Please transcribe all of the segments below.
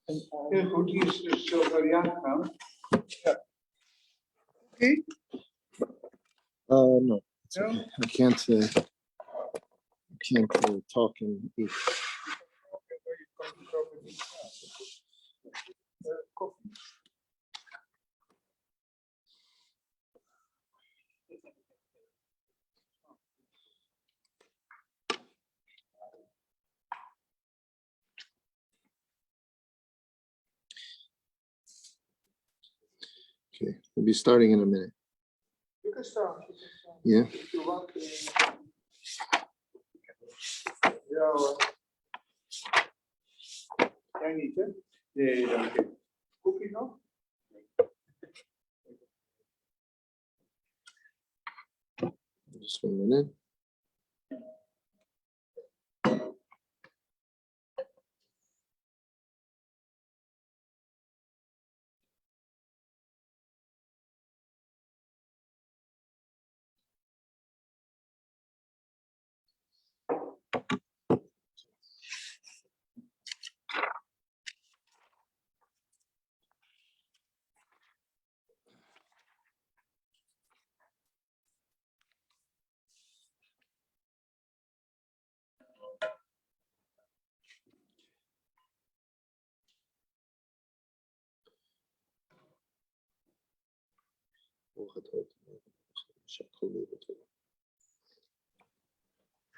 Heel goed, hier is dus zo variant gaan. Ja. Okay? No, No? okay. I can't talk and eat. Koffie. Okay, we'll be starting in a minute. You can start. Yeah. If you want. Ja hoor. Jij niet, hè? Nee, dank je. Koffie nog? Just 1 minute.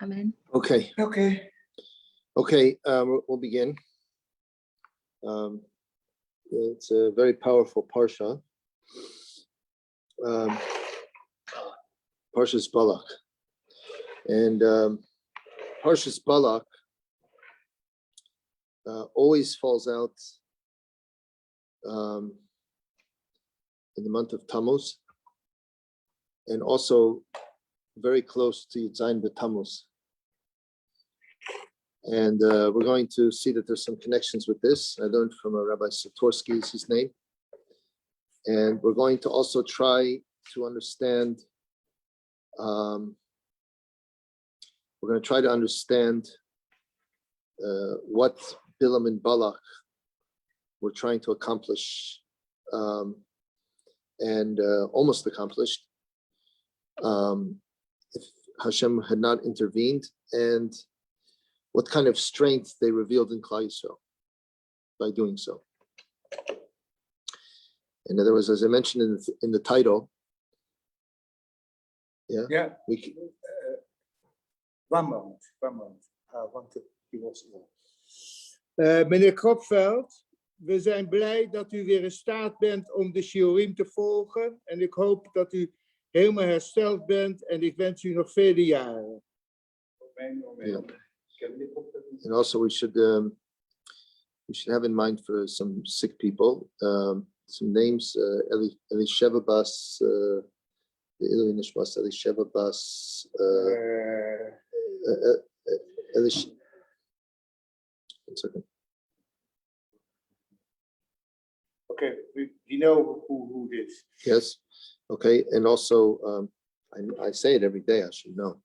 Amen. Okay. Okay. Okay, we'll begin. It's a very powerful parsha. Parshas Balak. And Parshas Balak always falls out in the month of Tammuz, and also very close to Yudzayin B'Tammuz. And we're going to see that there's some connections with this. I learned from a Rabbi Satorsky is his name. And we're going to also try to understand, we're going to try to understand what Bilam and Balak were trying to accomplish and almost accomplished if Hashem had not intervened, and what kind of strength they revealed in Klal Yisrael by doing so. In other words, as I mentioned in the title, Yeah. we One moment. I want to give us all. Meneer Kropveld, we zijn blij dat u weer in staat bent om de shiurim te volgen. En ik hoop dat u helemaal hersteld bent. En ik wens u nog vele jaren. Yeah. And also we should have in mind for some sick people some names. Elisheva Bas, the Ilui Nishmas, Elisheva Bas, one second. Okay, we know who it is. Yes. Okay. And also, I say it every day. I should know.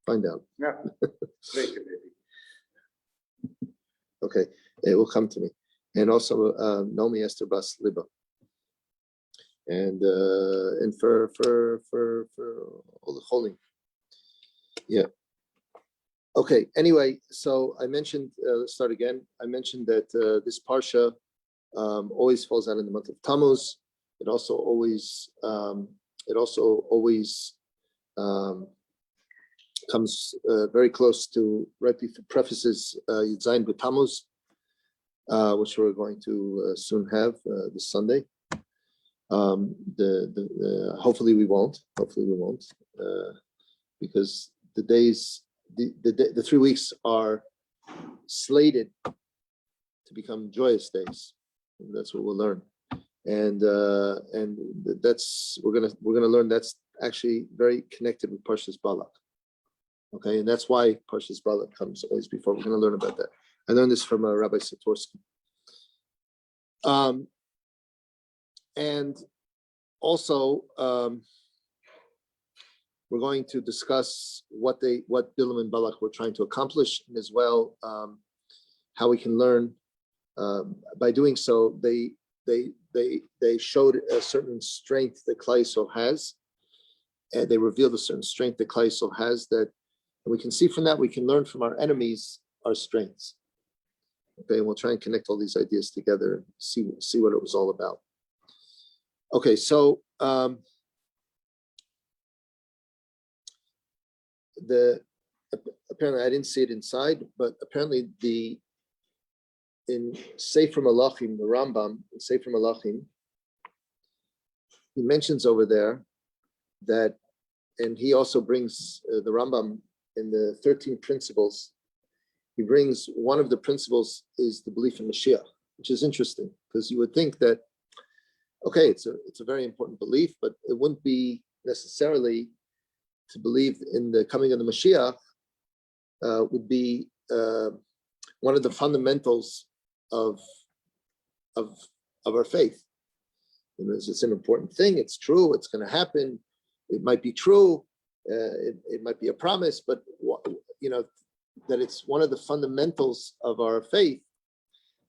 Find out. Yeah. Later, maybe. Okay, it will come to me. And also, Nomi Esther Bas Liba. And for all the holding. Yeah. Okay. Anyway, so I mentioned. Let's start again. I mentioned that this parsha always falls out in the month of Tammuz. It also always comes very close to right before prefaces Yudzayin B'Tammuz, which we're going to soon have this Sunday. Hopefully we won't, because the days, the 3 weeks are slated to become joyous days. And that's what we'll learn, and that's we're gonna learn that's actually very connected with Parshas Balak. Okay, and that's why Parshas Balak comes always before. We're going to learn about that. I learned this from Rabbi Satorsky. And also, we're going to discuss what Bilam and Balak were trying to accomplish, and as well how we can learn. By doing so, they showed a certain strength that Klal Yisrael has, and they revealed a certain strength that Klal Yisrael has. That, and we can see from that, we can learn from our enemies our strengths. Okay, and we'll try and connect all these ideas together and see what it was all about. Okay, so apparently I didn't see it inside, but apparently in Sefer Malachim, the Rambam in Sefer Malachim, he mentions over there that, and he also brings the Rambam in the 13 principles. He brings one of the principles is the belief in Mashiach, which is interesting because you would think that, okay, it's a very important belief, but it wouldn't be necessarily to believe in the coming of the Mashiach would be one of the fundamentals of our faith. It's an important thing. It's true. It's going to happen. It might be true. It might be a promise, but that it's one of the fundamentals of our faith.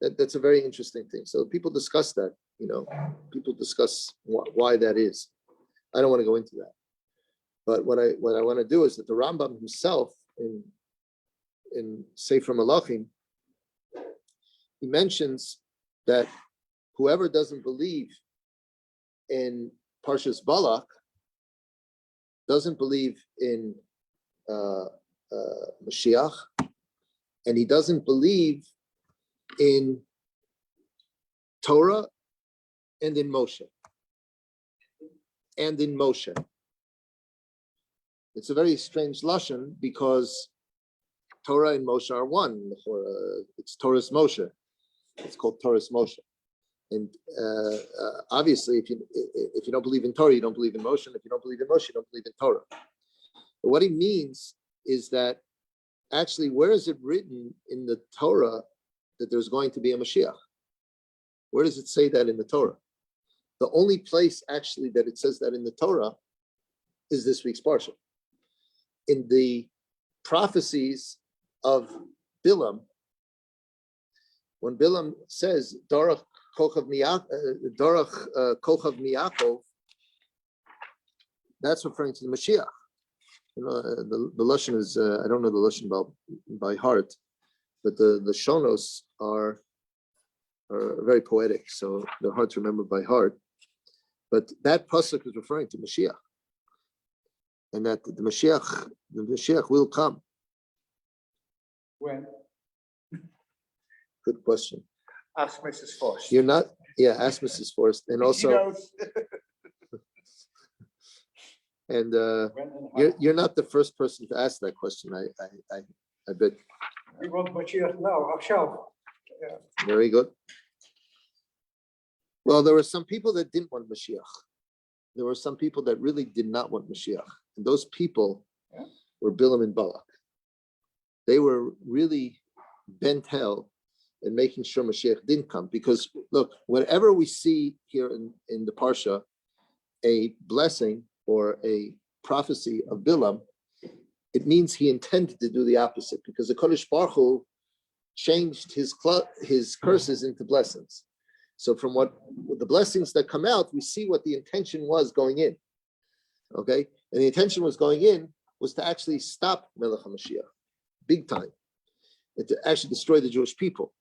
That's a very interesting thing. So people discuss that. People discuss why that is. I don't want to go into that. But what I want to do is that the Rambam himself in Sefer Malachim, he mentions that whoever doesn't believe in Parshas Balak doesn't believe in Mashiach, and he doesn't believe in Torah and in Moshe. It's a very strange lashon because Torah and Moshe are one. It's Torah's Moshe. It's called Torah's Moshe. And obviously, if you don't believe in Torah, you don't believe in Moshe. And if you don't believe in Moshe, you don't believe in Torah. But what he means is that actually, where is it written in the Torah that there's going to be a Mashiach? Where does it say that in the Torah? The only place actually that it says that in the Torah is this week's Parsha. In the prophecies of Bilam, when Bilam says Dorach Kochav Miyakov, that's referring to the Mashiach. The lashon is I don't know the lashon by heart, but the shonos are very poetic, so they're hard to remember by heart. But that pasuk is referring to Mashiach, and that the Mashiach will come. When? Good question. Ask Mrs. Forst. You're not, yeah. Ask Mrs. Forst, and also, and you're not the first person to ask that question. I bet. We want Mashiach now, ourselves. Yeah. Very good. Well, there were some people that didn't want Mashiach. There were some people that really did not want Mashiach. And those people were Bilam and Balak. They were really bent hell in making sure Mashiach didn't come. Because look, whenever we see here in the Parsha a blessing or a prophecy of Bilam, it means he intended to do the opposite, because the Kodesh Baruch Hu changed his curses into blessings. So from what the blessings that come out, we see what the intention was going in. Okay? And the intention was going in was to actually stop Melech HaMashiach, big time, and to actually destroy the Jewish people.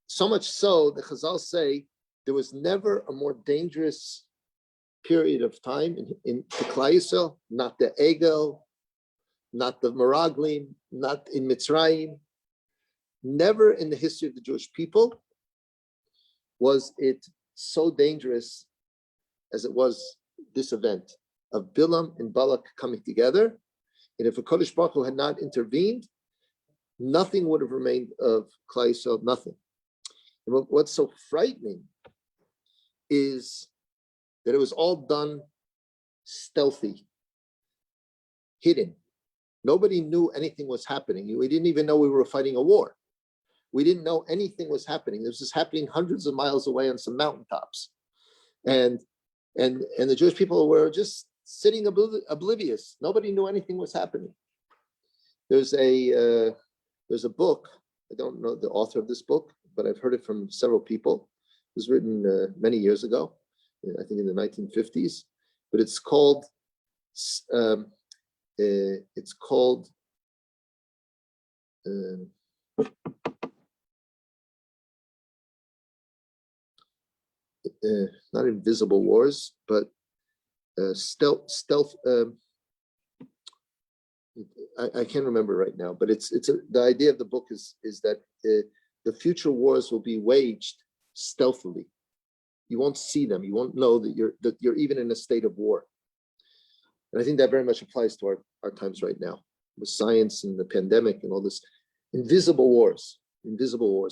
So much so that Chazal say there was never a more dangerous period of time in Klal Yisrael, not the Egel, not the Meraglim, not in Mitzrayim. Never in the history of the Jewish people was it so dangerous as it was this event of Bilam and Balak coming together. And if a Kodesh Baruch Hu had not intervened, nothing would have remained of Klal Yisrael, nothing. And what's so frightening is that it was all done stealthy, hidden. Nobody knew anything was happening. We didn't even know we were fighting a war. We didn't know anything was happening. This was happening hundreds of miles away on some mountaintops. And the Jewish people were just sitting oblivious. Nobody knew anything was happening. There's a book. I don't know the author of this book, but I've heard it from several people. It was written many years ago, I think in the 1950s. But it's called not Invisible Wars, but stealth. I can't remember right now, but the idea of the book is that the future wars will be waged stealthily. You won't see them. You won't know that you're even in a state of war. And I think that very much applies to our times right now with science and the pandemic and all this. Invisible wars,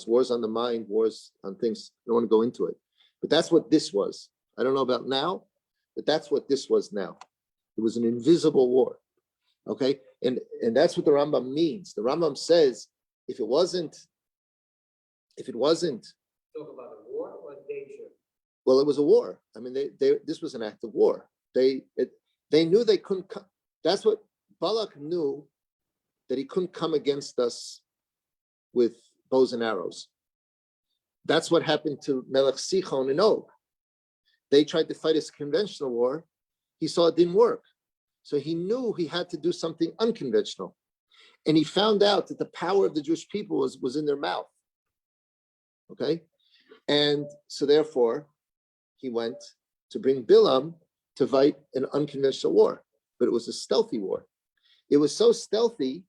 wars on the mind, wars on things. I don't want to go into it, but that's what this was. I don't know about now, but that's what this was now. It was an invisible war. Okay, and that's what the Rambam means. The Rambam says if it wasn't Talk about a war or danger. Well, it was a war. I mean, this was an act of war. They knew they couldn't come. That's what Balak knew, that he couldn't come against us with bows and arrows. That's what happened to Melech Sichon and Og. They tried to fight a conventional war. He saw it didn't work. So he knew he had to do something unconventional. And he found out that the power of the Jewish people was in their mouth. Okay? And so therefore, he went to bring Bilam to fight an unconventional war. But it was a stealthy war. It was so stealthy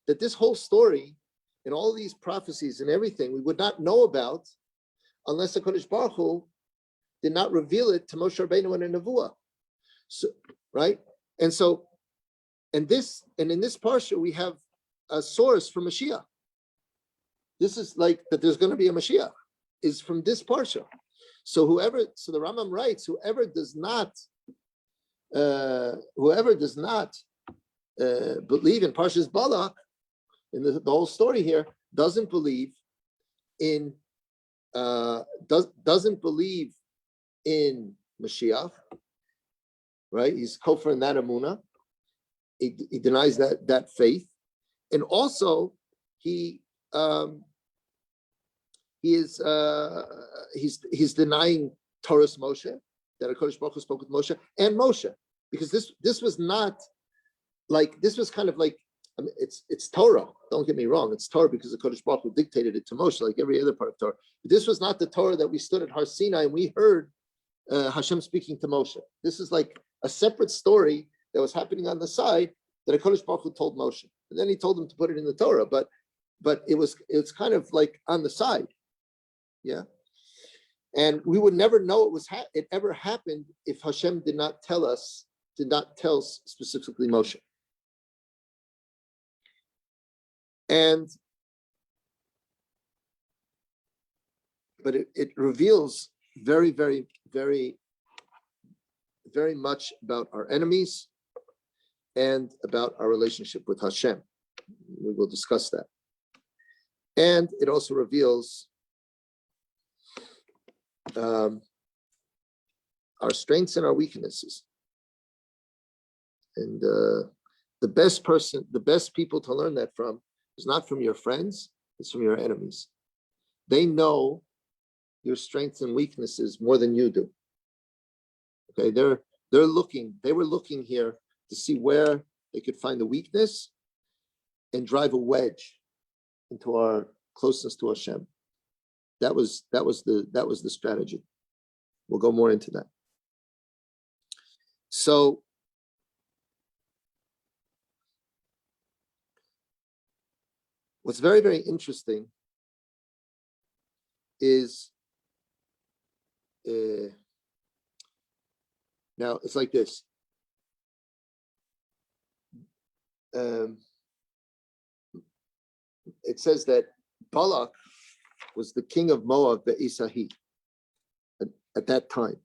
that this whole story and all these prophecies and everything we would not know about unless the Kodesh Baruch Hu did not reveal it to Moshe Rabbeinu in a nevuah. So, right? And in this parsha, we have a source for Mashiach. This is like that there's going to be a Mashiach, is from this parsha. So the Rambam writes, whoever does not believe in Parshas Balak, in the whole story here, doesn't believe in Mashiach, right? He's kofar in that emunah. He denies that faith, and also he's denying Torah's Moshe, that HaKadosh Baruch Hu spoke with Moshe and Moshe, because this was not like, this was kind of like, I mean, it's Torah. Don't get me wrong, it's Torah because the HaKadosh Baruch Hu dictated it to Moshe, like every other part of Torah. But this was not the Torah that we stood at Har Sinai and we heard Hashem speaking to Moshe. This is like a separate story that was happening on the side that HaKadosh Baruch Hu told Moshe, and then he told him to put it in the Torah. But it's kind of like on the side, yeah. And we would never know it ever happened if Hashem did not tell specifically Moshe. But it reveals very, very, very, very much about our enemies and about our relationship with Hashem. We will discuss that. And it also reveals our strengths and our weaknesses. And the best people to learn that from is not from your friends, it's from your enemies. They know your strengths and weaknesses more than you do. Okay, they were looking here to see where they could find the weakness and drive a wedge into our closeness to Hashem. That was the strategy. We'll go more into that. So what's very, very interesting is now it's like this. It says that Balak was the king of Moab, the Isahi, at that time,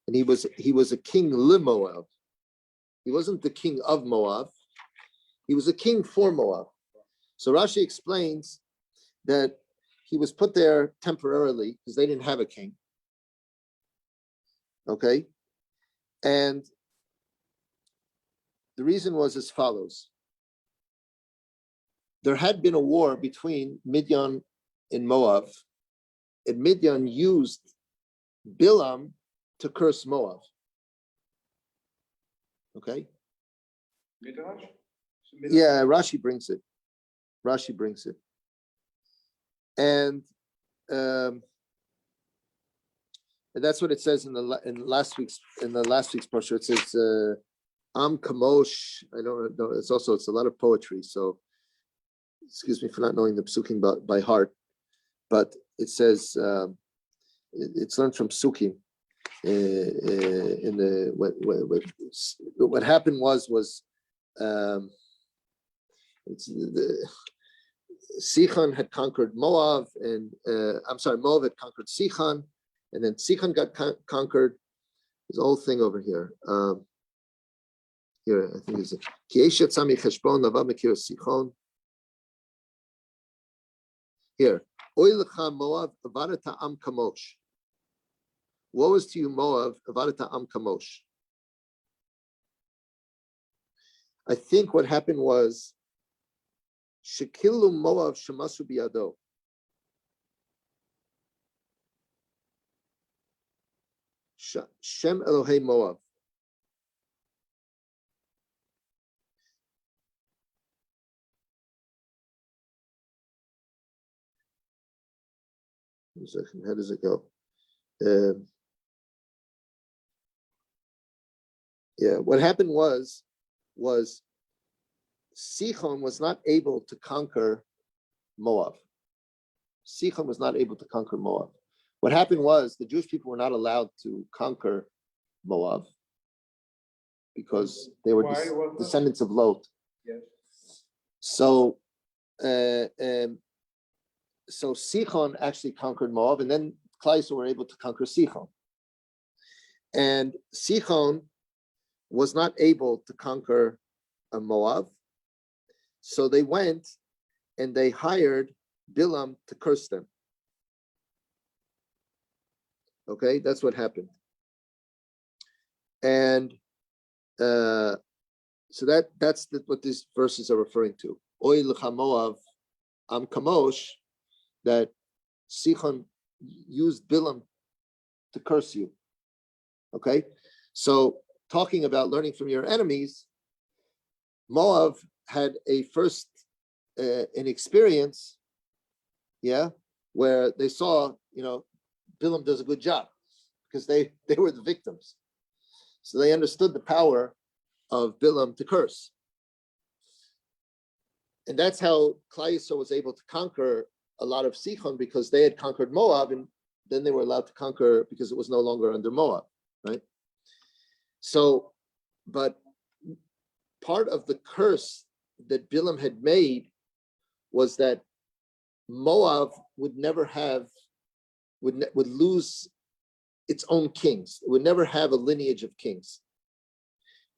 and he was a king li Moab. He wasn't the king of Moab. He was a king for Moab. So Rashi explains that he was put there temporarily because they didn't have a king. Okay, And the reason was as follows. There had been a war between Midian and Moab, and Midian used Bilam to curse Moab. Okay? Midrash? Yeah, Rashi brings it. And that's what it says in the last week's parsha. It says Am Kamosh. I don't know. It's a lot of poetry. So excuse me for not knowing the psukim by heart, but it says it's learned from psukim. In the what happened was it's the Sichon had conquered Moab, and Moab had conquered Sichon, and then Sichon got conquered. There's a whole thing over here. Here, I think it's Ki Eshet Sami Cheshbon Nava Mekir Sichon. Here, Oy Lecha Moab Avarata Am Kamosh. Woe is to you, Moab, Avarata Am Kamosh. I think what happened was Shekilu Moab Shemasu Biyado. Shem Elohei Moab. How does it go? What happened was Sichon was not able to conquer Moab. What happened was the Jewish people were not allowed to conquer Moab because they were descendants of Lot. Yes. So Sichon actually conquered Moab, and then Klal Yisrael were able to conquer Sichon. And Sichon was not able to conquer Moab, so they went and they hired Bilam to curse them. Okay, that's what happened. And so that's what these verses are referring to. Oy lecha Moab am kamosh, that Sichon used Bilam to curse you. Okay, so talking about learning from your enemies, Moab had an experience, where they saw, Bilam does a good job because they were the victims. So they understood the power of Bilam to curse. And that's how Klal Yisrael was able to conquer a lot of Sichon, because they had conquered Moab, and then they were allowed to conquer because it was no longer under Moab, right? So, but part of the curse that Bilam had made was that Moab would lose its own kings. It would never have a lineage of kings.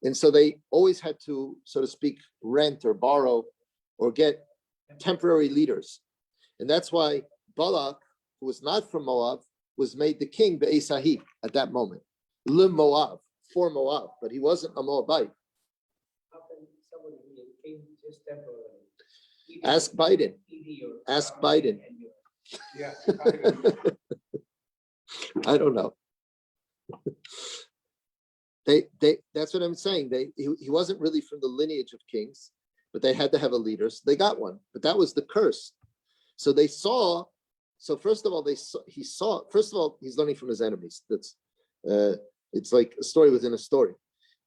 And so they always had to, so to speak, rent or borrow or get temporary leaders. And that's why Balak, who was not from Moab, was made the king Be'esahi at that moment. Le Moab, for Moab, but he wasn't a Moabite. How can somebody be a king just temporarily? Ask Biden. Ask Biden. Yeah. I don't know. That's what I'm saying. He wasn't really from the lineage of kings, but they had to have a leader. So they got one, but that was the curse. So they saw. So first of all, he saw. First of all, he's learning from his enemies. That's it's like a story within a story.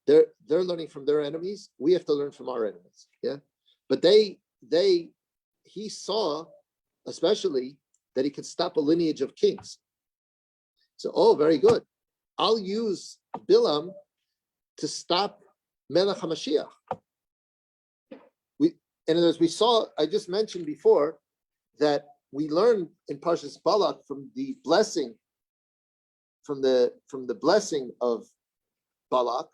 They're learning from their enemies. We have to learn from our enemies. Yeah, but he saw, especially, that he could stop a lineage of kings. So, very good. I'll use Bilam to stop Melech HaMashiach. In other words, I just mentioned before that we learned in Parshas Balak from the blessing, from the blessing of Balak,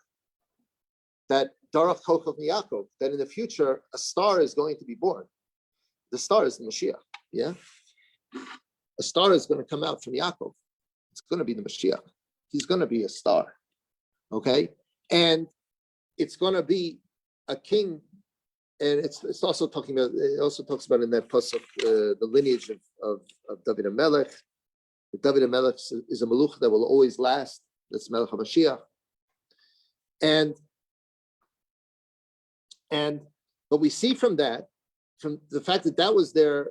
that Darach Kochav Yaakov, that in the future a star is going to be born. The star is the Mashiach. Yeah, a star is going to come out from Yaakov. It's going to be the Mashiach. He's going to be a star. Okay, and it's going to be a king, and it's also talking about. It also talks about in that pasuk the lineage of David HaMelech. David HaMelech is a Melech that will always last. That's Melech HaMashiach, and what we see from that, from the fact that that was their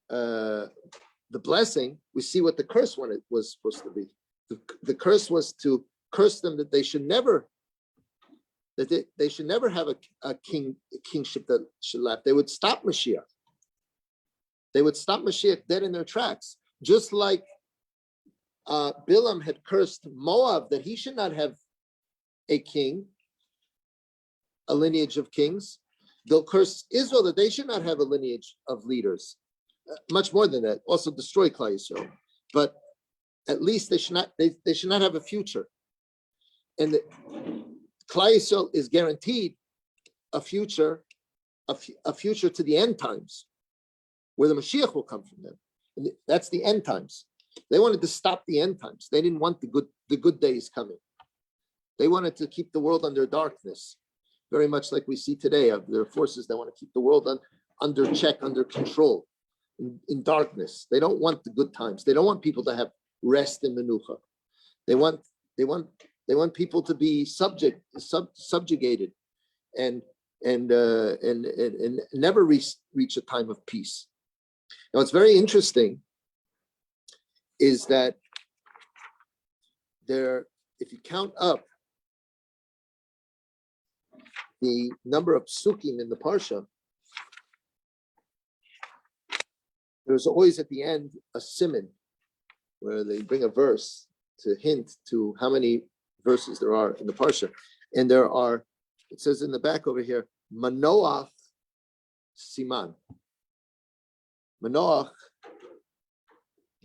the blessing, we see what the curse was supposed to be. The curse was to curse them that they should never have a kingship that should last. They would stop Mashiach. They would stop Mashiach dead in their tracks, just like Bilam had cursed Moab that he should not have a king, a lineage of kings. They'll curse Israel that they should not have a lineage of leaders. Much more than that, also destroy Klal Yisrael. But at least they should not have a future. And Klal Yisrael is guaranteed a future to the end times, where the Mashiach will come from them. And that's the end times. They wanted to stop the end times. They didn't want the good days coming. They wanted to keep the world under darkness, very much like we see today. There are forces that want to keep the world under check, under control, in darkness. They don't want the good times. They don't want people to have rest in menucha. They want people to be subjugated and never reach a time of peace. Now, what's very interesting is that if you count up the number of psukim in the parsha, there's always at the end a siman, where they bring a verse to hint to how many verses there are in the parsha. And it says in the back over here, Manoach Siman. Manoach,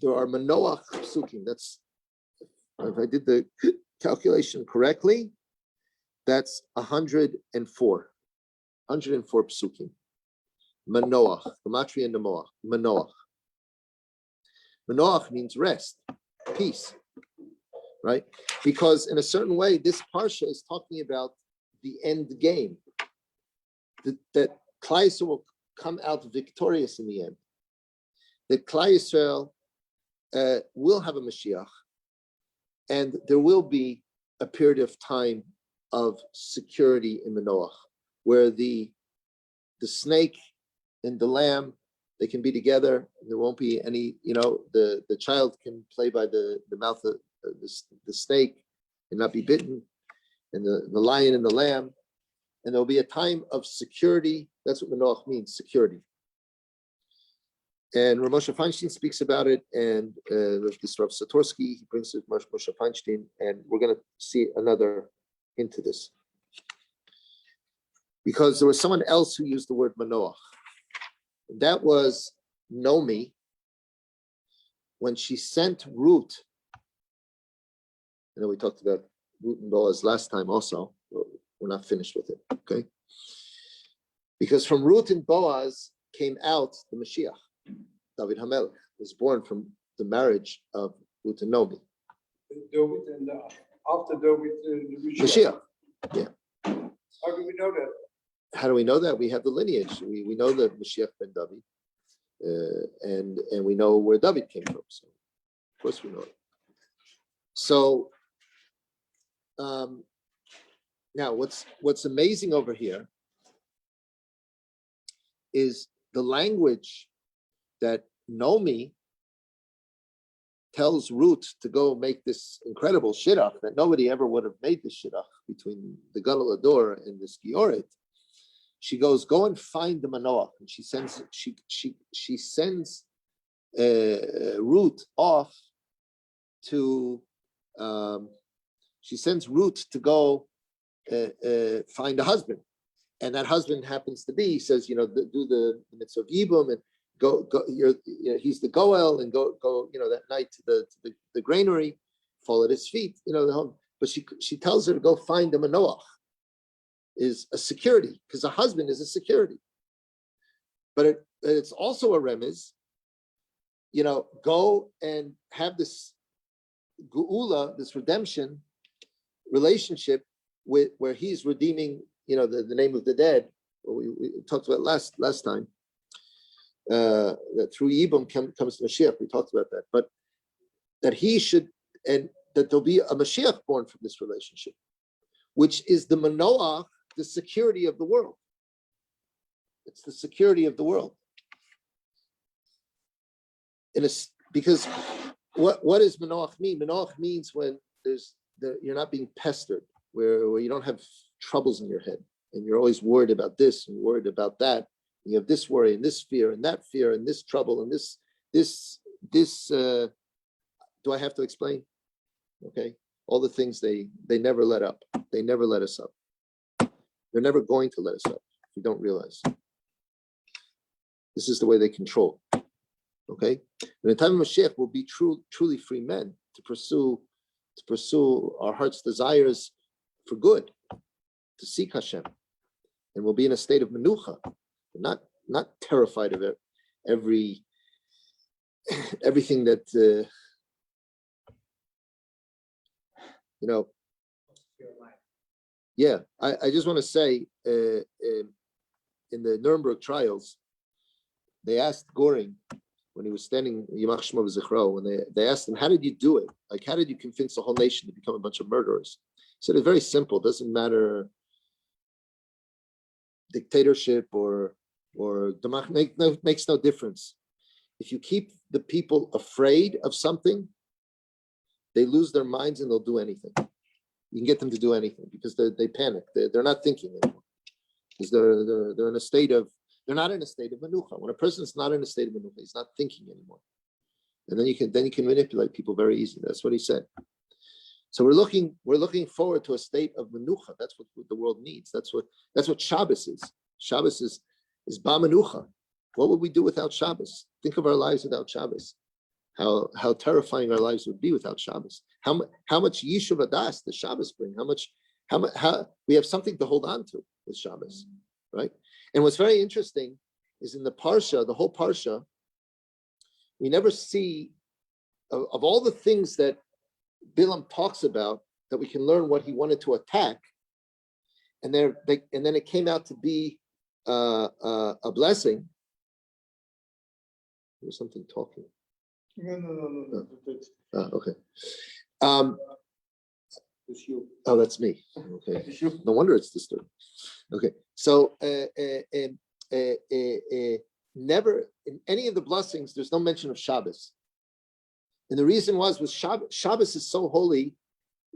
there are Manoach psukim. That's, if I did the calculation correctly, that's 104. 104 psukim. Manoach, gematria and Manoach. Manoach. Manoach means rest, peace, right? Because in a certain way, this parsha is talking about the end game. That Klal Yisrael will come out victorious in the end. That Klal Yisrael will have a Mashiach, and there will be a period of time of security in Manoach, where the snake and the lamb, they can be together. There won't be any, the child can play by the mouth of the snake and not be bitten, and the lion and the lamb. And there'll be a time of security. That's what Manoach means, security. And Rav Moshe Feinstein speaks about it, and this Rav Satorsky, he brings it Moshe Feinstein, and we're going to see another hint to this. Because there was someone else who used the word Manoach. That was Nomi, when she sent Ruth. I know we talked about Ruth and Boaz last time also, but we're not finished with it, okay? Because from Ruth and Boaz came out the Mashiach. David HaMelech was born from the marriage of Ruth and Nomi. David and after David, the Mashiach, yeah. How do we know that? How do we know that? We have the lineage. We know that Mashiach ben David, and we know where David came from. So, of course, we know it. So, now what's amazing over here is the language that Nomi tells Ruth to go make this incredible shidduch that nobody ever would have made this shidduch between the Gadol Ador and this Gioret. She goes, go and find the Manoach, and she sends Ruth off to. She sends Ruth to go find a husband, and that husband happens to be. He says, do the mitzvah of Yibum and go. He's the Goel, and go. That night to the granary, fall at his feet. But she tells her to go find the Manoach. Is a security, because a husband is a security. But it's also a remez, go and have this geula, this redemption relationship with where he's redeeming, the name of the dead. We talked about last time. That through Yibum comes Mashiach. We talked about that, but that he should, and that there'll be a Mashiach born from this relationship, which is the Manoach, the security of the world. It's the security of the world. Because what does Manoach mean? Manoach means when you're not being pestered, where you don't have troubles in your head, and you're always worried about this and worried about that. You have this worry and this fear and that fear and this trouble and this. Do I have to explain? Okay, all the things they never let up. They never let us up. They're never going to let us up. If you don't realize, this is the way they control. Okay, in the time of Mashiach, we'll be truly free men to pursue our heart's desires for good, to seek Hashem, and we'll be in a state of menucha, not terrified of it, everything that Yeah, I just want to say, in the Nuremberg trials, they asked Goring when he was standing Yimach Shmo v'Zichro, when they asked him, how did you do it? Like, how did you convince the whole nation to become a bunch of murderers? He said, it's very simple. It doesn't matter dictatorship or makes no difference. If you keep the people afraid of something, they lose their minds and they'll do anything. You can get them to do anything because they panic. They're not thinking anymore because they're in a state of, they're not in a state of menucha. When a person is not in a state of menucha, he's not thinking anymore. And then you can manipulate people very easily. That's what he said. So we're looking forward to a state of menucha. That's what the world needs. That's what Shabbos is. Shabbos is ba menucha. What would we do without Shabbos? Think of our lives without Shabbos. How terrifying our lives would be without Shabbos. How much Yishuv Adas does Shabbos bring? How we have something to hold on to with Shabbos, right? And what's very interesting is in the Parsha, the whole Parsha, we never see of all the things that Bilam talks about that we can learn what he wanted to attack, and then it came out to be a blessing. There's something talking. No. Okay. Oh, that's me. Okay. No wonder it's disturbed. Okay. So never in any of the blessings, there's no mention of Shabbos. And the reason was Shabbos is so holy.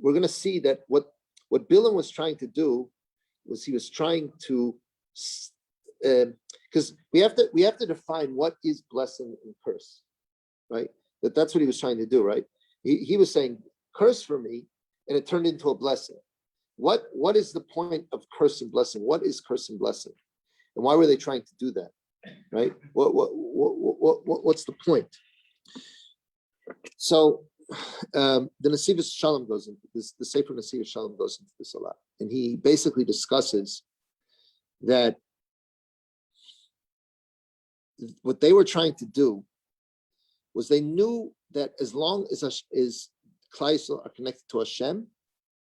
We're going to see that what Bilam was trying to do was he was trying to, because we have to define what is blessing and curse, right? That's what he was trying to do, right? He was saying, curse for me, and it turned into a blessing. What is the point of curse and blessing? What is curse and blessing? And why were they trying to do that? Right? What's the point? So the Nesivos Shalom goes into this, the Sefer Nesivos Shalom goes into this a lot. And he basically discusses that what they were trying to do was they knew that as long as Klal Yisrael are connected to Hashem,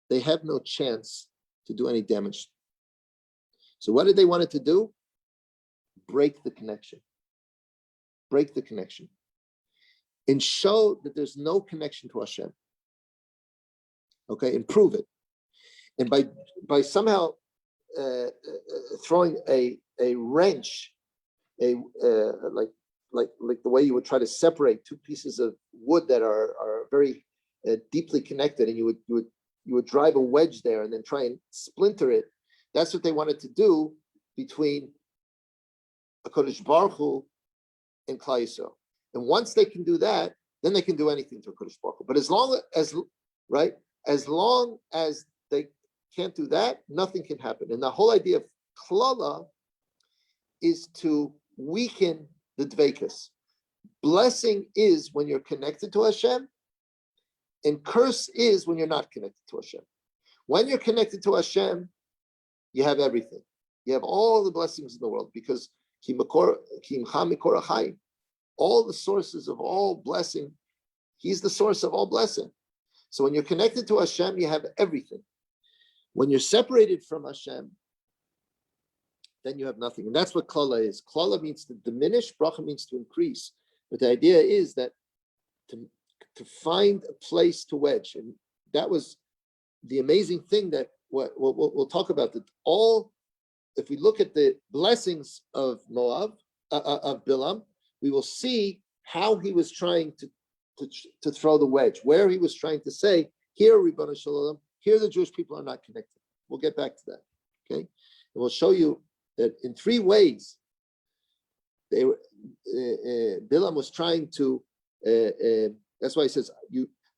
they have no chance to do any damage. So what did they want to do? Break the connection. Break the connection. And show that there's no connection to Hashem. Okay, and prove it. And by somehow throwing a wrench, like the way you would try to separate two pieces of wood that are very deeply connected, and you would drive a wedge there and then try and splinter it. That's what they wanted to do between HaKadosh Baruch Hu and Klal Yisrael. And once they can do that, then they can do anything to HaKadosh Baruch Hu. But as long as they can't do that, nothing can happen. And the whole idea of klala is to weaken the dveikus. Blessing is when you're connected to Hashem, and curse is when you're not connected to Hashem. When you're connected to Hashem, you have everything. You have all the blessings in the world because all the sources of all blessing, He's the source of all blessing. So when you're connected to Hashem, you have everything. When you're separated from Hashem, then you have nothing. And that's what klala is. Klala means to diminish, bracha means to increase. But the idea is that to find a place to wedge. And that was the amazing thing that we'll talk about. That all, if we look at the blessings of Moab, of Bilam, we will see how he was trying to throw the wedge, where he was trying to say, here, Ribbana Shalom, here the Jewish people are not connected. We'll get back to that, okay? And we'll show you that in three ways, they were, Bilam was trying to, that's why he says,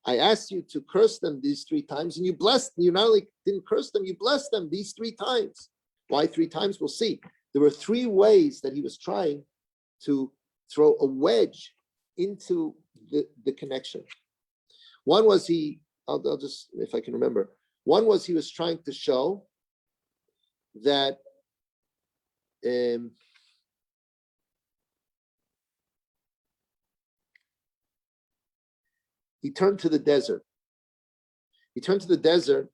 I asked you to curse them these 3 times, and you blessed, you not only didn't curse them, you blessed them these 3 times. Why 3 times? We'll see. There were 3 ways that he was trying to throw a wedge into the connection. One was I'll just, if I can remember, one was he was trying to show that he turned to the desert. He turned to the desert.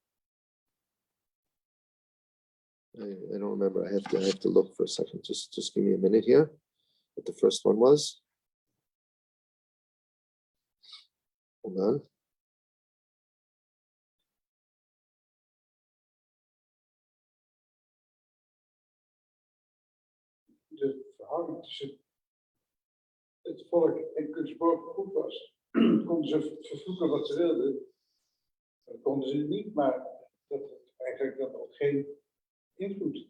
I don't remember. I have to look for a second. Just give me a minute here. What the first one was. Hold on. De verhouding tussen het volk en kunstboven goed was. Konden ze vervloeken wat ze wilden. Dat konden ze niet, maar dat had eigenlijk dan ook geen invloed.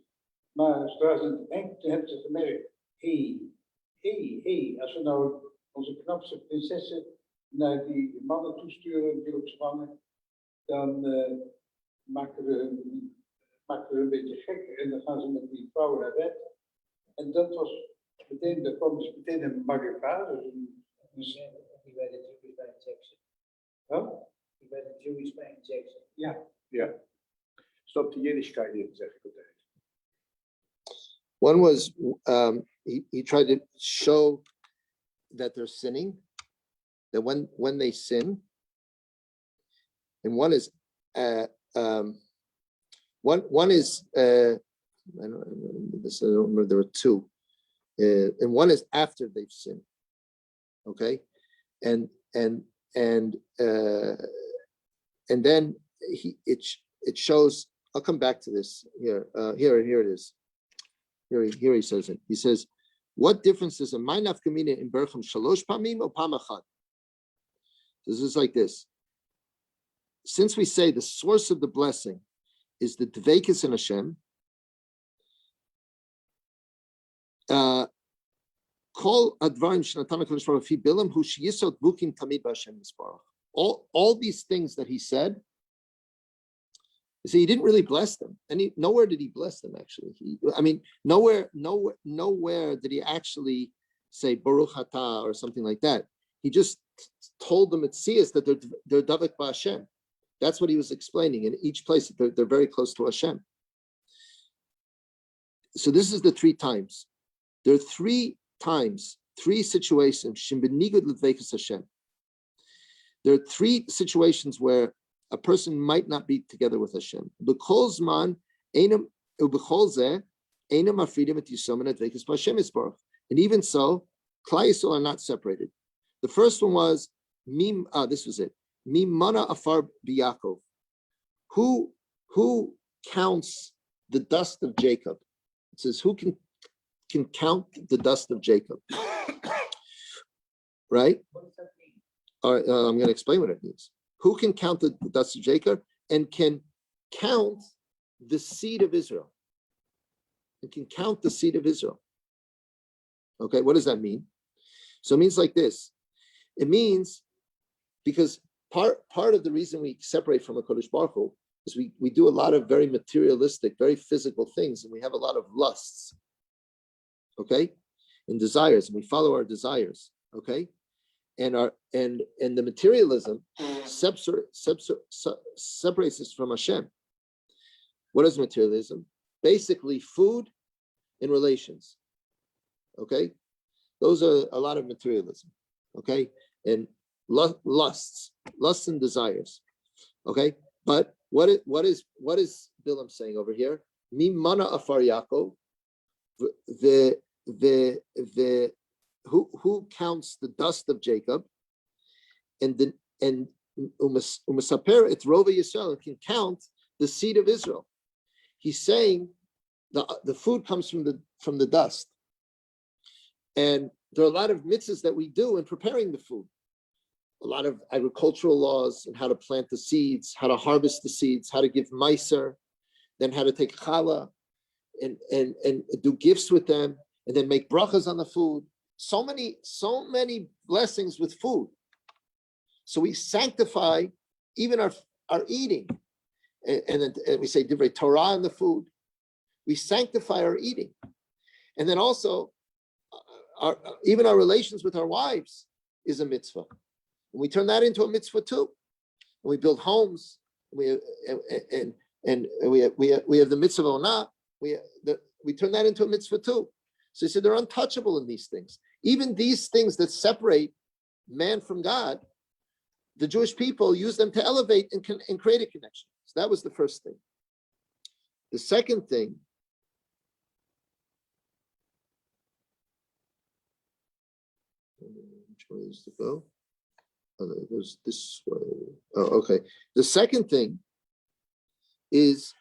Maar zodra ze het eind hebben ze gemerkt, als we nou onze knapste prinsessen naar die mannen toesturen, die ook zwanger, dan maken we een beetje gek en dan gaan ze met die vrouwen naar bed. En dat was meteen, daar kwam dus meteen een magnificator. Die bij de Jewish bij Jackson. Huh? Die bij de Jewish bij Jackson. Ja. Stop de Yiddishkeit in, zeg ik altijd. One was he tried to show that they're sinning, that when they sin, and one is one is I don't remember, there were 2, and one is after they've sinned. Okay, and then it shows. I'll come back to this here. Here it is. Here he says it. He says, "What difference does a ma'naf kamina in berachim shalosh pamim or pamachad?" This is like this. Since we say the source of the blessing is the dveikis in Hashem, kol advarim shenatan HaKadosh Baruch Hu fi bilam hu sheyisod bukim tamid b'Hashem yisbarach. All these things that he said, you see, he didn't really bless them, and nowhere did he bless them. Actually, nowhere did he actually say Baruch Atah or something like that. He just told them at Siyas that they're davik b'Hashem. That's what he was explaining. In each place, they're very close to Hashem. So this is the 3 times. There are 3 times, 3 situations. Shimbenigud l'dveikus Hashem. There are 3 situations where a person might not be together with Hashem. B'kol zman einam u'b'kol zeh einam afridim et yisom and adveikus b'Hashem yisbarach. And even so, Klal Yisrael are not separated. The first one was this was it. Mimana afar b'Yakov. Who counts the dust of Jacob? It says, who can count the dust of Jacob? Right? What does that mean? All right, I'm going to explain what it means. Who can count the dust of Jacob and can count the seed of Israel? And can count the seed of Israel. Okay, what does that mean? So it means like this. It means because part of the reason we separate from a Kodesh Baruch Hu is we do a lot of very materialistic, very physical things, and we have a lot of lusts, okay, and desires, and we follow our desires, okay, and the materialism separates us from Hashem. What is materialism? Basically, food and relations, okay. Those are a lot of materialism, okay, and lusts and desires. Okay, but what is Bilam saying over here? Mi mana afar Yaakov, the who counts the dust of Jacob, and umasaper et rova Yisrael, can count the seed of Israel. He's saying the food comes from the dust, and there are a lot of mitzvahs that we do in preparing the food. A lot of agricultural laws and how to plant the seeds, how to harvest the seeds, how to give meiser, then how to take challah and do gifts with them, and then make brachas on the food. So many blessings with food. So we sanctify even our eating, and then we say divrei Torah on the food. We sanctify our eating, and then also even our relations with our wives is a mitzvah. And we turn that into a mitzvah too. And we build homes. We have the mitzvah onah. We turn that into a mitzvah too. So he said they're untouchable in these things. Even these things that separate man from God, the Jewish people use them to elevate and create a connection. So that was the first thing. The second thing, which way is to go? Oh, it goes this way. Oh, okay. The second thing is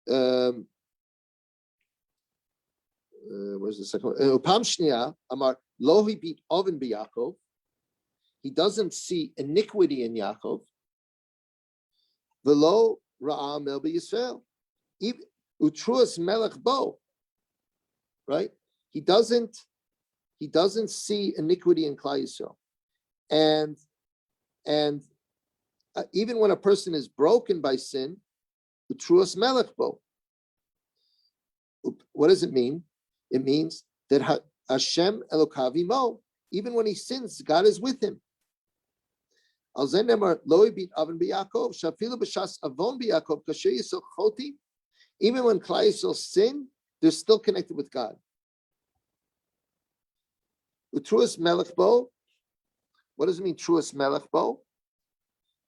where's the second one? Upam shnia amar lohi bit oven b'Yaakov. He doesn't see iniquity in Yaakov. Velo ra'a mel b'Yisrael. Utruas melech bo. Right? He doesn't see iniquity in Klal Yisrael. And even when a person is broken by sin, utruas melech bo. What does it mean? It means that Hashem Elokav imo, even when he sins, God is with him. Even when Klal Yisrael sin, they're still connected with God. Utruas melech bo. What does it mean, truas melech bo?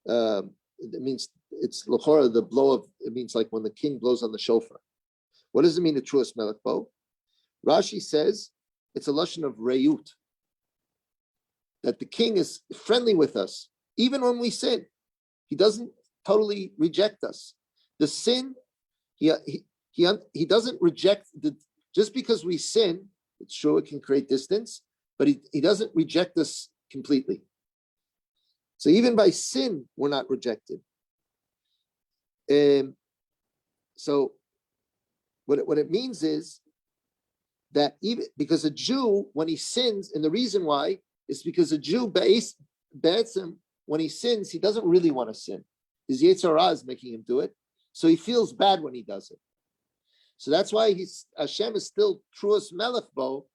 It means it's l'chora, the blow of. It means like when the king blows on the shofar. What does it mean, the truas melech bo? Rashi says it's a lashon of reyut, that the king is friendly with us even when we sin. He doesn't totally reject us. The sin, he doesn't reject just because we sin. It's true it can create distance, but he doesn't reject us completely. So even by sin, we're not rejected. So what it means is that even because a Jew, when he sins, and the reason why is because a Jew, when he sins, he doesn't really want to sin. His Yetzer Hara is making him do it, so he feels bad when he does it. So that's why Hashem is still truas melech bo,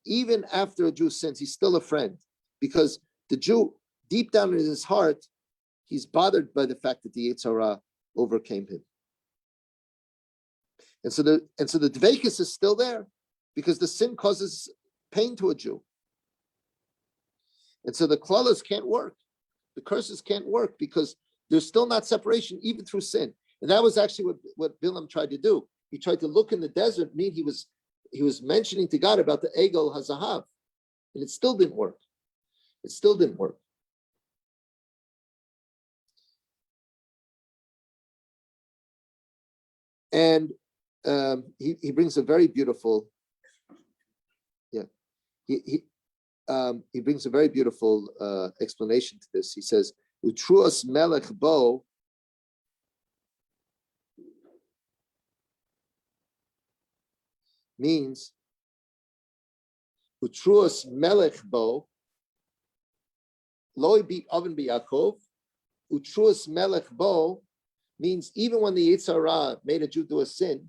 even after a Jew sins, he's still a friend, because the Jew, deep down in his heart, he's bothered by the fact that the Yetzer Hara overcame him. And so the dveikus is still there, because the sin causes pain to a Jew. And so the klalas can't work. The curses can't work because there's still not separation, even through sin. And that was actually what Bilam tried to do. He tried to look in the desert, mean he was mentioning to God about the Egel HaZahav. And it still didn't work. It still didn't work. And he brings a very beautiful, he brings a very beautiful explanation to this. He says, "Utruas melech bo." Means Utruas melech bo. Loi bi oven b'Yaakov. Utruas melech bo means even when the Yetzer Hara made a Jew do a sin,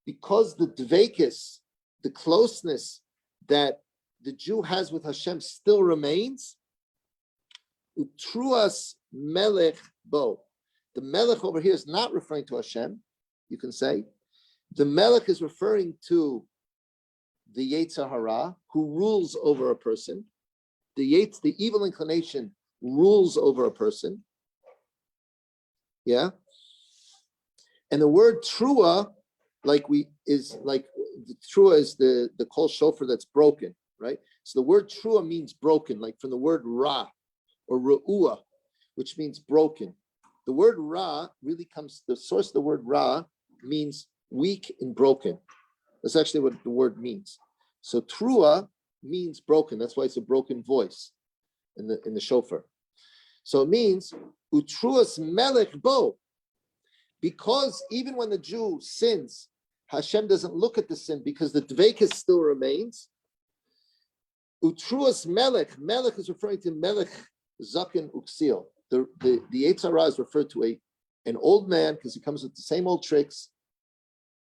because the dveikus, the closeness that the Jew has with Hashem still remains. Utruas melech bo. The melech over here is not referring to Hashem, you can say. The melech is referring to the Yetzer Hara, who rules over a person. The evil inclination rules over a person. Yeah. And the word trua, the trua is the kol shofar that's broken, right? So the word trua means broken, like from the word ra or re'ua, which means broken. The word ra really comes, the source of the word ra means weak and broken. That's actually what the word means. So trua means broken. That's why it's a broken voice in the shofar. So it means utruas melech bo. Because even when the Jew sins, Hashem doesn't look at the sin because the dveikus still remains. Utruas melech. Melech is referring to melech zaken uksil. The Yetzer Hara is referred to an old man because he comes with the same old tricks.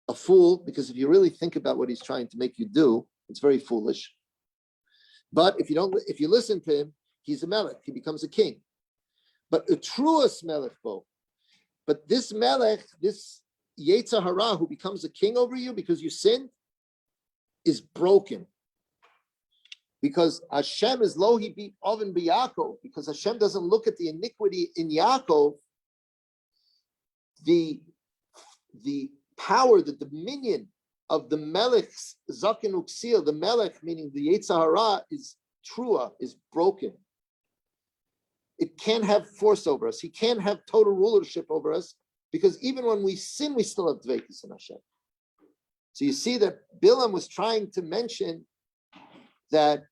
A fool, because if you really think about what he's trying to make you do, it's very foolish. But if you listen to him, he's a melech. He becomes a king. But utruas melech bo. But this melech, this Yetzer Hara who becomes a king over you because you sinned, is broken. Because Hashem is lohi beat oven b'Yaakov, because Hashem doesn't look at the iniquity in Yaakov, the power, the dominion of the Melech's Zaken Uksil, the Melech, meaning the Yetzer Hara, is trua, is broken. It can't have force over us. He can't have total rulership over us, because even when we sin, we still have dveikus in Hashem. So you see that Bilam was trying to mention that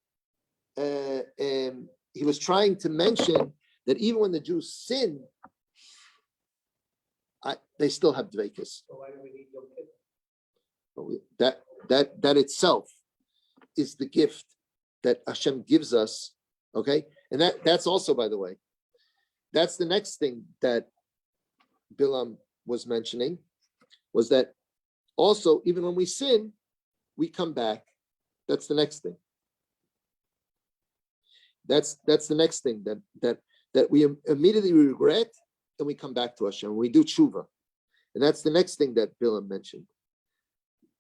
he was trying to mention that even when the Jews sin, they still have dveikus. So why do we need Yom Kippur? That itself is the gift that Hashem gives us. Okay, and that's also, by the way, that's the next thing that Bilam was mentioning, was that also even when we sin, we come back. That's the next thing. That's the next thing that we immediately regret, and we come back to Hashem. We do tshuva, and that's the next thing that Bilam mentioned.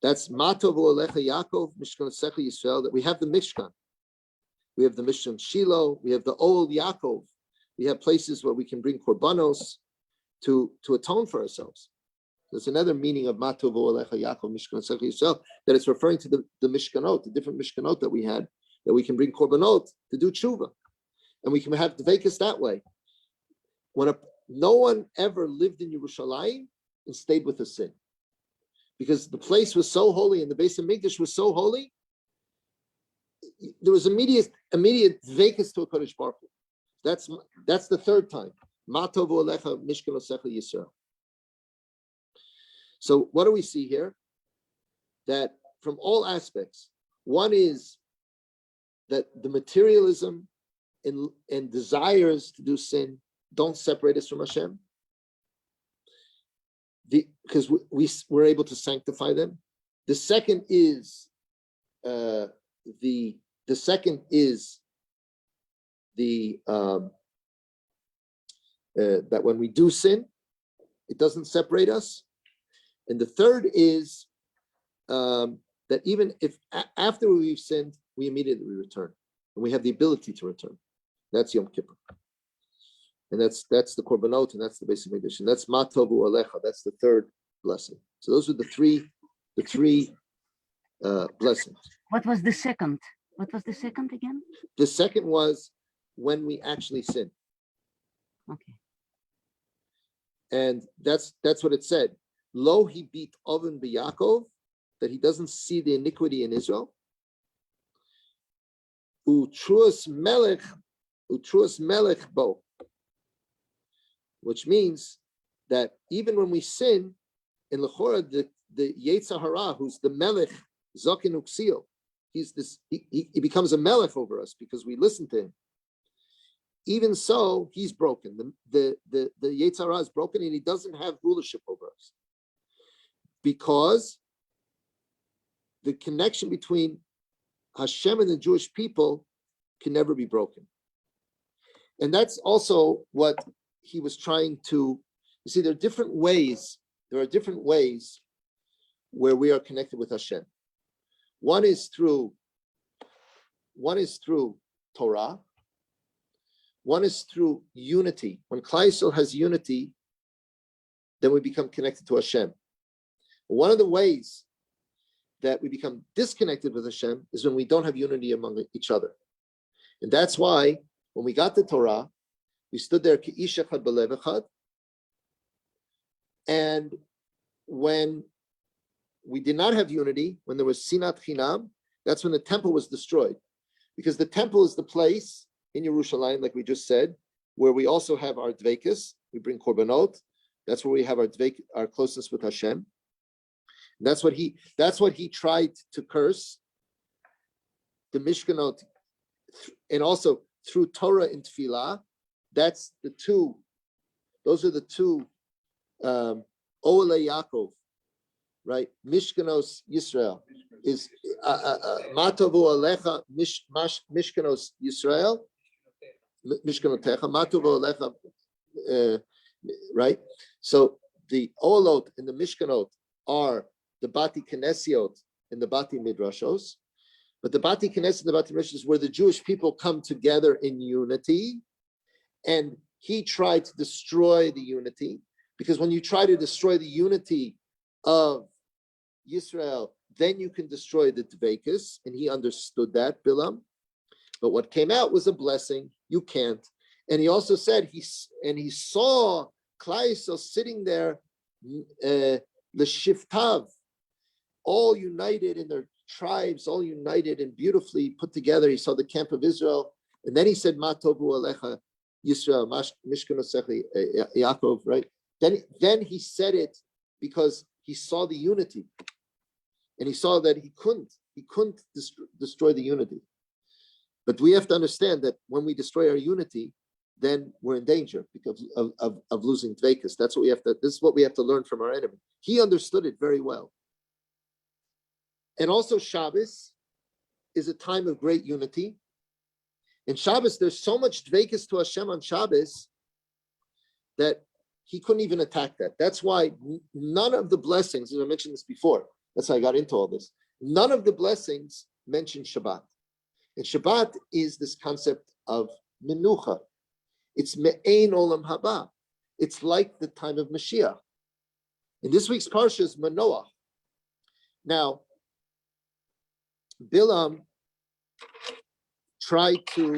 That's Matov Olecha Yaakov Mishkan Secha Yisrael. That we have the Mishkan, we have the Mishkan Shiloh, we have the old Yaakov. We have places where we can bring korbanos to atone for ourselves. There's another meaning of Matov Olecha Yaakov Mishkan Secha Yisrael, that it's referring to the Mishkanot, the different Mishkanot that we had, that we can bring korbanot to do tshuva, and we can have dveikus that way. No one ever lived in Yerushalayim and stayed with a sin, because the place was so holy and the Beis Hamikdash was so holy. There was immediate dveikus to a Kodesh Baruch Hu. That's the third time. Ma tovu alecha mishkan osecha Yisrael. So what do we see here? That from all aspects, one is that the materialism and desires to do sin don't separate us from Hashem, because we're able to sanctify them. The second is that when we do sin, it doesn't separate us. And the third is that even if after we've sinned, we immediately return, and we have the ability to return. That's Yom Kippur, and that's the korbanot, and that's the Beis Hamikdash, and that's Matovu Alecha. That's the third blessing. So those are the three blessings. What was the second? What was the second again? The second was when we actually sin. Okay. And that's what it said. Lo he beat oven b'Yaakov, that he doesn't see the iniquity in Israel. Utruas melech bo, which means that even when we sin, in Lechora, the Yetzer Hara, who's the melech zaken uksil, he becomes a melech over us because we listen to him. Even so, he's broken. The Yetzer Hara is broken, and he doesn't have rulership over us, because the connection between Hashem and the Jewish people can never be broken. And that's also what he was trying to, you see, there are different ways where we are connected with Hashem. One is through Torah. One is through unity. When Klal Yisrael has unity, then we become connected to Hashem. One of the ways that we become disconnected with Hashem is when we don't have unity among each other. And that's why when we got the Torah, we stood there, Ki'ish echad b'lev echad. And when we did not have unity, when there was sinat chinam, that's when the temple was destroyed. Because the temple is the place in Yerushalayim, like we just said, where we also have our dveikus, we bring korbanot. That's where we have our closeness with Hashem. And that's what he tried to curse. The Mishkanot, and also through Torah and Tefillah, those are the two Ohle Yaakov, right? Mishkanos Yisrael is Matovu Alecha Mishkanos Yisrael, Mishkanotecha, Matovu Alecha, right? So the Olot and the Mishkanot are the Bati Knesiot and the Bati Midrashos. But the Bati Knesset and the Bati Midrashos is where the Jewish people come together in unity. And he tried to destroy the unity, because when you try to destroy the unity of Yisrael, then you can destroy the Dveikus, and he understood that, Bilam. But what came out was a blessing. You can't. And he also said he saw Klai Yisrael sitting there, the Shiftav, all united in their tribes, all united and beautifully put together. He saw the camp of Israel, and then he said, "Ma tovu alecha Yisrael, Mishkanosecha Yaakov." Right? Then he said it because he saw the unity, and he saw that he couldn't destroy the unity. But we have to understand that when we destroy our unity, then we're in danger because of losing dveikus. That's what we have to. This is what we have to learn from our enemy. He understood it very well. And also Shabbos is a time of great unity. In Shabbos, there's so much dveikus to Hashem on Shabbos that he couldn't even attack that. That's why none of the blessings, as I mentioned this before, that's how I got into all this, none of the blessings mention Shabbat. And Shabbat is this concept of menucha. It's me'ein olam haba. It's like the time of Mashiach. In this week's parsha is Manoach. Now, Bilam tried to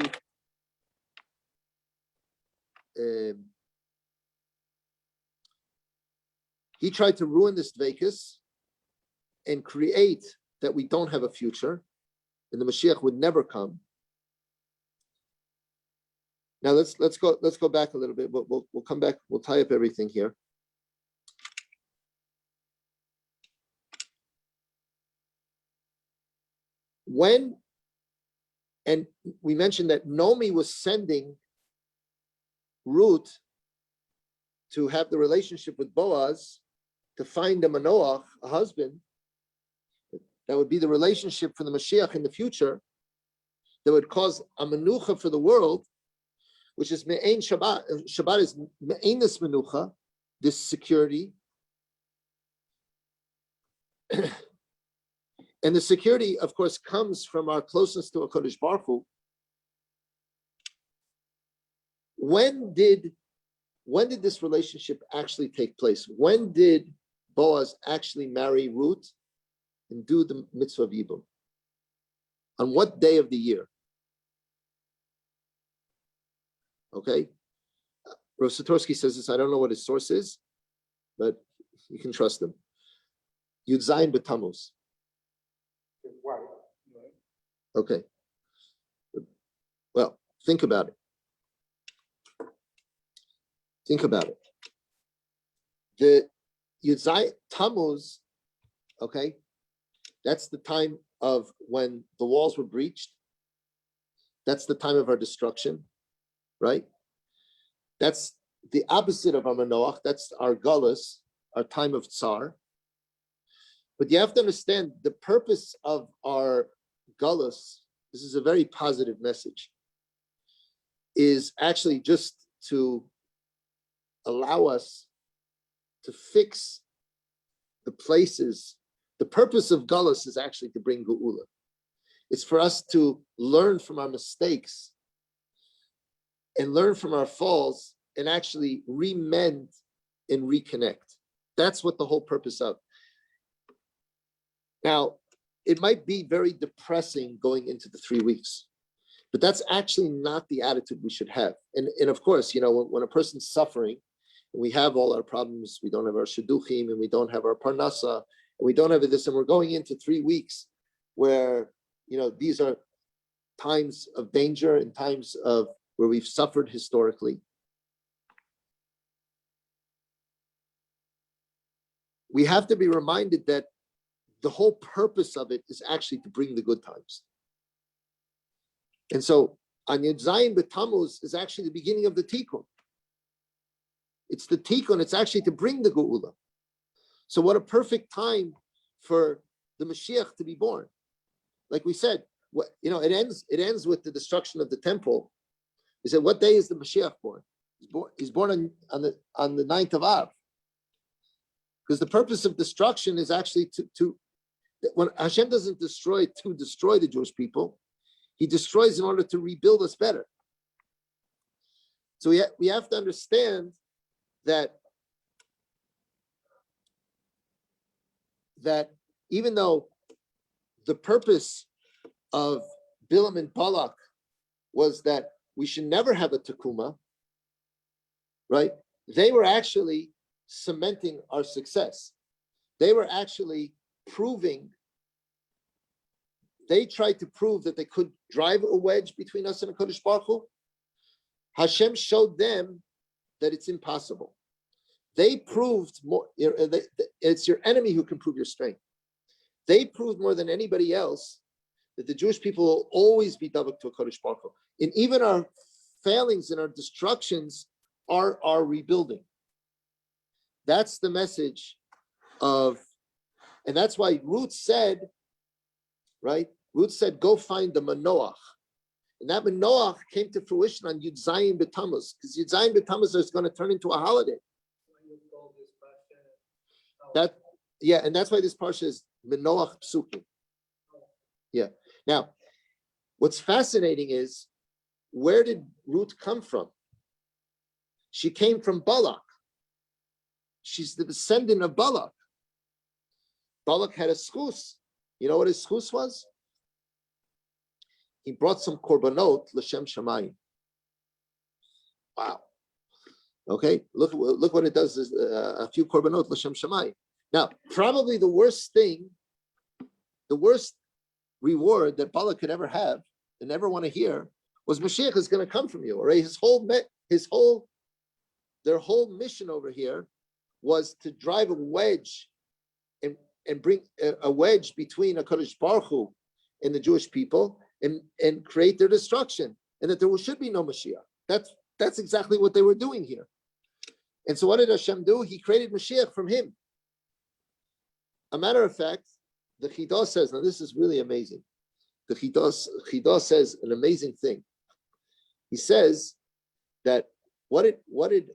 ruin this dveikus and create that we don't have a future, and the Mashiach would never come. Now let's go back a little bit. We'll come back. We'll tie up everything here. And we mentioned that Nomi was sending Ruth to have the relationship with Boaz to find a Manoach, a husband. That would be the relationship for the Mashiach in the future. That would cause a menucha for the world, which is me'ein Shabbat. Shabbat is me'ein this menucha, this security. And the security, of course, comes from our closeness to HaKadosh Baruch Hu. When did this relationship actually take place? When did Boaz actually marry Ruth and do the mitzvah of Yibum? On what day of the year? Okay. Rav Satorsky says this. I don't know what his source is, but you can trust him. Yud Zayin b'Tammuz. Okay. Well, think about it. The Yud Zayin Tammuz, okay, that's the time of when the walls were breached. That's the time of our destruction, right? That's the opposite of our Manoach. That's our Gullus, our time of Tsar. But you have to understand the purpose of our Gullus, this is a very positive message, is actually just to allow us to fix the places. The purpose of Gullus is actually to bring Geula. It's for us to learn from our mistakes and learn from our falls and actually remend and reconnect. That's what the whole purpose of. Now, it might be very depressing going into the 3 weeks, but that's actually not the attitude we should have. And of course, when a person's suffering, and we have all our problems, we don't have our shidduchim, and we don't have our parnasa, and we don't have this, and we're going into 3 weeks where, these are times of danger and times of where we've suffered historically. We have to be reminded that the whole purpose of it is actually to bring the good times. And so, on Yud Zayin B'Tammuz is actually the beginning of the Tikkun. It's the Tikkun, it's actually to bring the Geula. So what a perfect time for the Mashiach to be born. Like we said, it ends with the destruction of the temple. We said, what day is the Mashiach born? He's born on the 9th of Av. Because the purpose of destruction is actually to when Hashem doesn't destroy to destroy the Jewish people, he destroys in order to rebuild us better. So we have to understand that even though the purpose of Bilam and Balak was that we should never have a tekuma, right? They were actually cementing our success. They were actually they tried to prove that they could drive a wedge between us and HaKadosh Baruch Hu. Hashem showed them that it's impossible. They proved more, it's your enemy who can prove your strength. They proved more than anybody else that the Jewish people will always be davuk to HaKadosh Baruch Hu. And even our failings and our destructions are our rebuilding. That's the message of, and that's why Ruth said, right? Ruth said, go find the Manoach. And that Manoach came to fruition on Yud Zayin B'Tammuz, because Yud Zayin B'Tammuz is going to turn into a holiday. And that's why this parsha is Manoach Psukim. Yeah. Now, what's fascinating is, where did Ruth come from? She came from Balak. She's the descendant of Balak. Balak had a schus. You know what his schus was? He brought some korbanot l'shem shamayim. Wow. Okay, look what it does is a few korbanot l'shem shamayim. Now, probably the worst reward that Balak could ever have and ever want to hear was Mashiach is going to come from you. All right, their whole mission over here was to drive a wedge and bring a wedge between HaKadosh Baruch Hu and the Jewish people and create their destruction, and that there should be no Mashiach. That's exactly what they were doing here. And so what did Hashem do? He created Mashiach from him. A matter of fact, the Chidah says, now this is really amazing. The Chidah says an amazing thing. He says that what did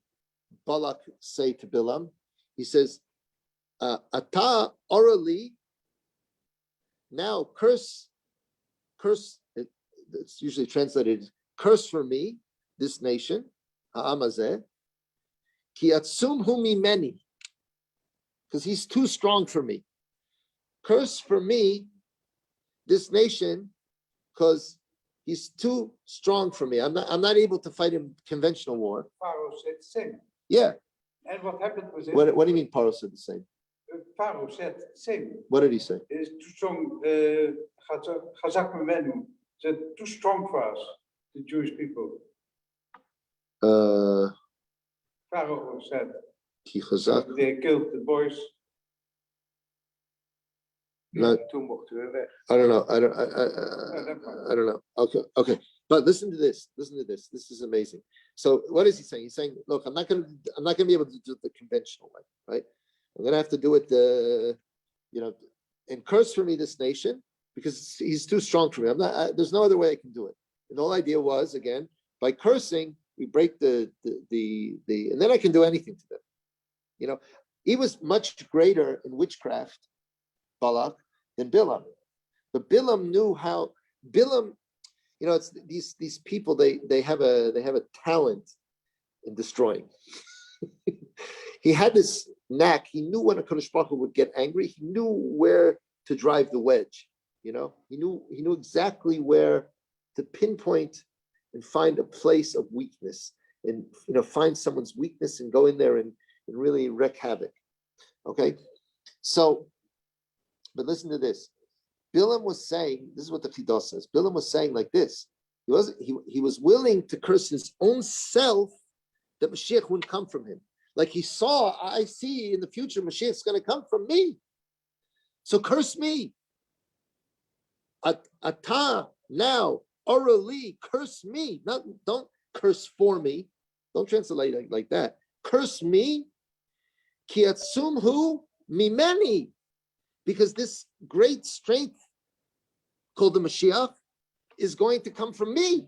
Balak say to Bilam? He says, Ata orally, now curse, it's usually translated, curse for me, this nation, ha'amazeh, ki atzum hu mimeni, because he's too strong for me. Curse for me, this nation, because he's too strong for me. I'm not able to fight in conventional war. Pharaoh said the same. Yeah. And what happened was it? What do you mean Paro said the same? Pharaoh said the same. What did he say? It is too strong. Chazak Memenu said too strong for us, the Jewish people. Pharaoh said. Ki chazak. They killed the boys. No, Toen mochten we weg. I don't know. I don't know. Okay. But listen to this. This is amazing. So what is he saying? He's saying, look, I'm not gonna be able to do it the conventional way, right? I'm gonna have to do it and curse for me this nation because he's too strong for me. There's no other way I can do it. And the whole idea was, again, by cursing, we break the and then I can do anything to them. He was much greater in witchcraft, Balak, than Bilam. But Bilam knew how. Bilam, it's these people. They have a talent in destroying. He had this knack. He knew when a Kadosh Baruch Hu would get angry. He knew where to drive the wedge. He knew exactly where to pinpoint and find a place of weakness, and find someone's weakness and go in there and really wreak havoc. Okay, so, but listen to this. Bilam was saying, this is what the Chidah says. Bilam was saying like this. He was willing to curse his own self that Mashiach wouldn't come from him. Like he saw, I see in the future Mashiach's going to come from me. So curse me. Ata, now, orally, curse me. Don't curse for me. Don't translate it like that. Curse me. Ki atzumhu mimeni. Because this great strength called the Mashiach is going to come from me.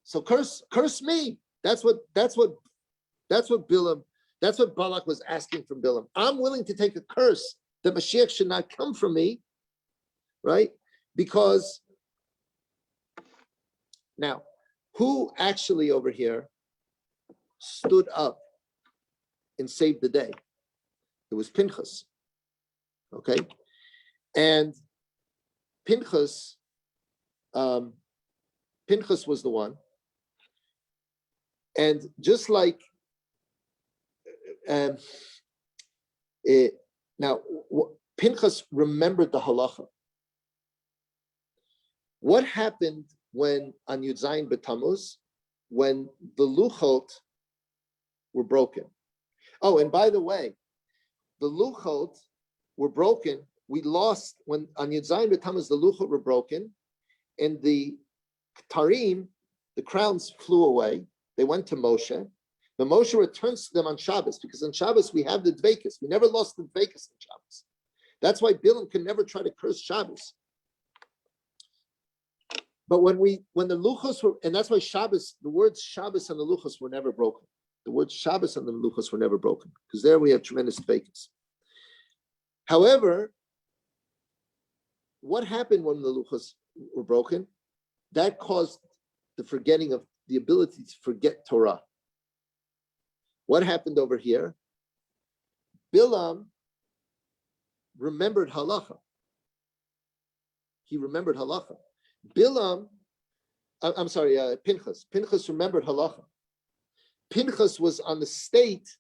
So curse me. That's what Bilam, that's what Balak was asking from Bilam. I'm willing to take a curse that Mashiach should not come from me, right? Because now, who actually over here stood up and saved the day? It was Pinchas. Okay, and Pinchas was the one, and just like now, Pinchas remembered the halacha. What happened when on Yud Zayin B'Tammuz, when the luchot were broken? Oh, and by the way, the luchot were broken. We lost when on Yud Zayin B'Tammuz the luchot were broken, and the tarim, the crowns, flew away. They went to Moshe. But Moshe returns to them on Shabbos, because on Shabbos we have the dveikus. We never lost the dveikus on Shabbos. That's why Bilam can never try to curse Shabbos. But when the luchos were, and that's why Shabbos, the words Shabbos and the luchos were never broken. The words Shabbos and the luchos were never broken, because there we have tremendous dveikus. However, what happened when the luchos were broken? That caused the forgetting of the ability to forget Torah. What happened over here? Bilam remembered halacha. He remembered halacha. Pinchas. Pinchas remembered halacha. Pinchas was on the state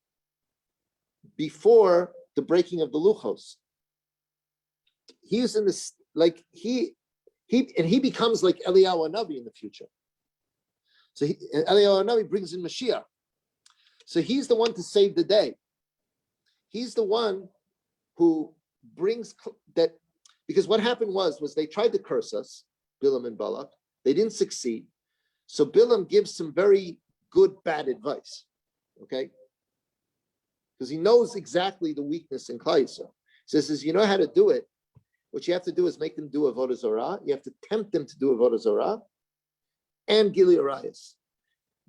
before the breaking of the luchos. He's in this, like he becomes like Eliyahu Hanavi in the future. So Eliyahu Hanavi brings in Mashiach. So he's the one to save the day. He's the one who brings that, because what happened was they tried to curse us, Bilam and Balak. They didn't succeed. So Bilam gives some very good, bad advice, okay? Because he knows exactly the weakness in Klal Yisrael. So he says, you know how to do it. What you have to do is make them do Avodah Zarah. You have to tempt them to do Avodah Zarah and Gili Arayos.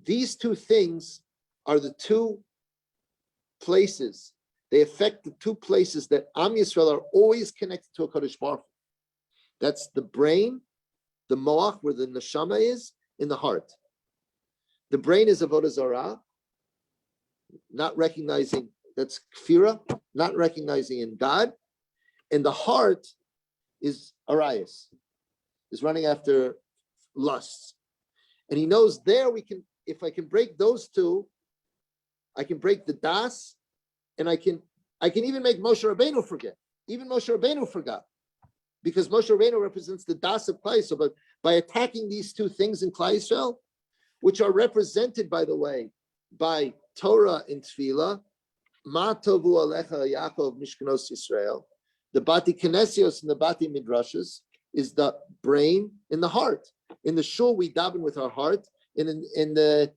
These two things are the two places. They affect the two places that Am Yisrael are always connected to a Kadosh Baruch Hu. That's the brain, the moach, where the neshama is, in the heart. The brain is Avodah Zarah, not recognizing, that's kfira, not recognizing in God. And the heart is arayos, is running after lusts. And he knows there if I can break those two, I can break the das, and I can even make Moshe Rabbeinu forget. Even Moshe Rabbeinu forgot, because Moshe Rabbeinu represents the das of Klal Yisrael. But by attacking these two things in Klal Yisrael, which are represented, by the way, by Torah and Tefillah, Ma tovu alecha Yaakov Mishkanos Yisrael, the Bati Kinesios and the Bati Midrashas is the brain and the heart. In the shul we daven with our heart, and in the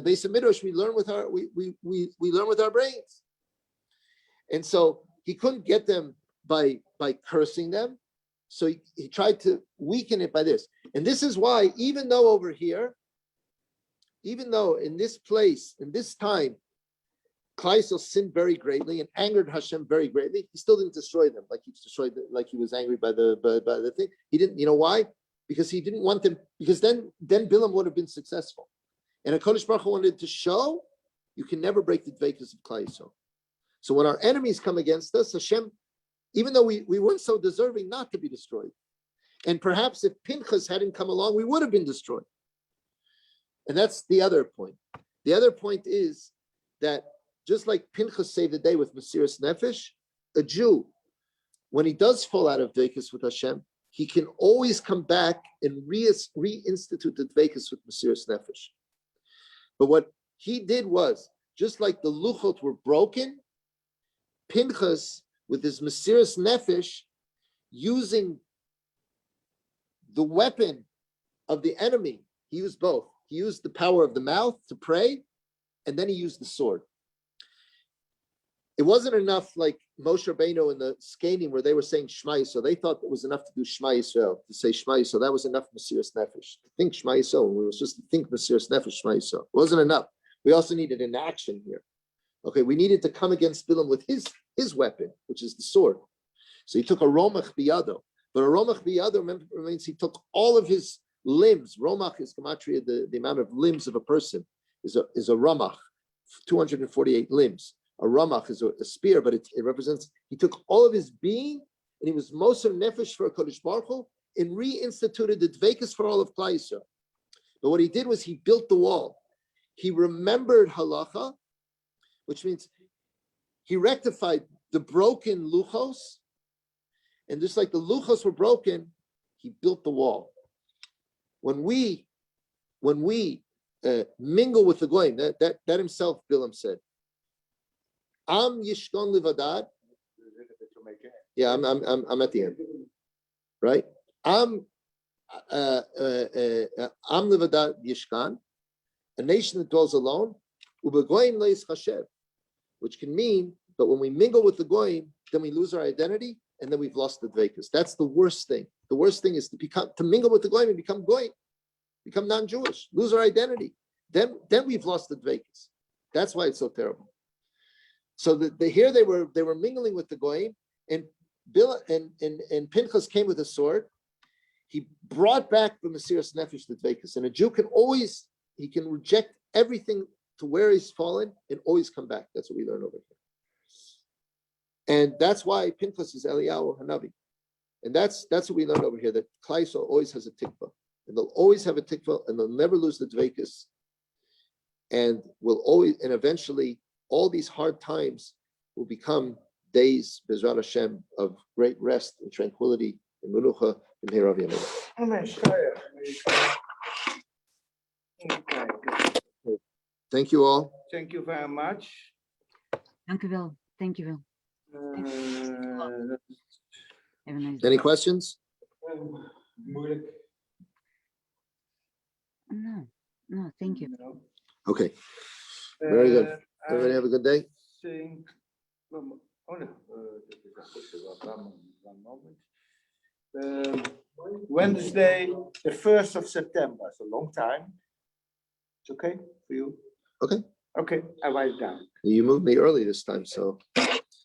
base of Midrash we learn with our we learn with our brains. And so he couldn't get them by cursing them, so he tried to weaken it by this. And this is why, even though over here, even though in this place, in this time, Klal Yisrael sinned very greatly and angered Hashem very greatly, he still didn't destroy them like he destroyed, like he was angry by the thing. He didn't. You know why? Because he didn't want them. Because then Bilam would have been successful, and HaKadosh Baruch Hu wanted to show you can never break the dveikus of Klal Yisrael. So when our enemies come against us, Hashem, even though we weren't so deserving not to be destroyed, and perhaps if Pinchas hadn't come along, we would have been destroyed. And that's the other point. The other point is that just like Pinchas saved the day with Mesiras Nefesh, a Jew, when he does fall out of dveikus with Hashem, he can always come back and reinstitute the dveikus with Mesiras Nefesh. But what he did was, just like the luchot were broken, Pinchas, with his Mesiras Nefesh, using the weapon of the enemy, he used both. He used the power of the mouth to pray, and then he used the sword. It wasn't enough like Moshe Rabbeinu in the Skanim where they were saying Shema Yisrael. They thought it was enough to do Shema Yisrael, to say Shema Yisrael. That was enough Mesiras Nefesh. To think Shema Yisrael, we were supposed to think Mesiras Nefesh, Shema Yisrael. It wasn't enough. We also needed an action here. Okay, we needed to come against Bilam with his weapon, which is the sword. So he took a Romach biyado. But a Romach biyado means he took all of his limbs. Romach is gematria, the amount of limbs of a person is a Ramach, 248 limbs. A Ramach is a spear, but it represents, he took all of his being and he was Moser Nefesh for Kodesh Baruch Hu and reinstituted the Dveikus for all of Klal Yisrael. But what he did was he built the wall. He remembered halacha, which means he rectified the broken luchos, and just like the luchos were broken, he built the wall. When we mingle with the goyim, that himself, Bilam said, Am yishkon livadad. Yeah, I'm at the end, right? Am livadad yishkan, a nation that dwells alone, ubegoyim leis chashev, which can mean, but when we mingle with the goyim, then we lose our identity, and then we've lost the dveikus. That's the worst thing. The worst thing is to mingle with the goyim and become goyim, become non-Jewish, lose our identity. Then we've lost the dveikus. That's why it's so terrible. So here they were mingling with the goyim, and Pinchas came with a sword. He brought back the Mesiras Nefesh, the dveikus, and a Jew can reject everything to where he's fallen and always come back. That's what we learn over here. And that's why Pinchas is Eliyahu Hanavi. And that's what we learn over here, that Klal Yisrael always has a tikva. And they'll always have a tikva, and they'll never lose the dveikus. And eventually all these hard times will become days, Bezrat Hashem, of great rest and tranquility and menucha in Herav Yamin. Thank you all. Thank you very much. Dank u wel. Thank you wel. Have a nice day. Any questions? Moeilijk. No, thank you. Okay, very good. Everybody have a good day. Wednesday, the 1st of September. It's a long time. It's okay for you? Okay. Okay, I write it down. You moved me early this time, so.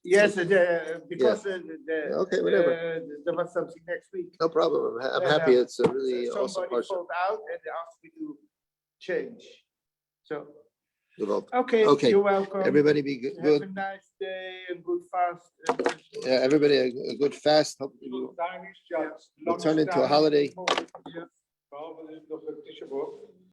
Yes, because Okay, whatever. There was something next week. No problem. I'm happy. It's a really awesome Somebody portion. phoned out and they asked me to change. So, You're welcome. okay, you're welcome. Everybody be good. Have a nice day and good fast. Yeah, everybody a good fast. Hope you will turn into a holiday. Behalve nog een t-shirt.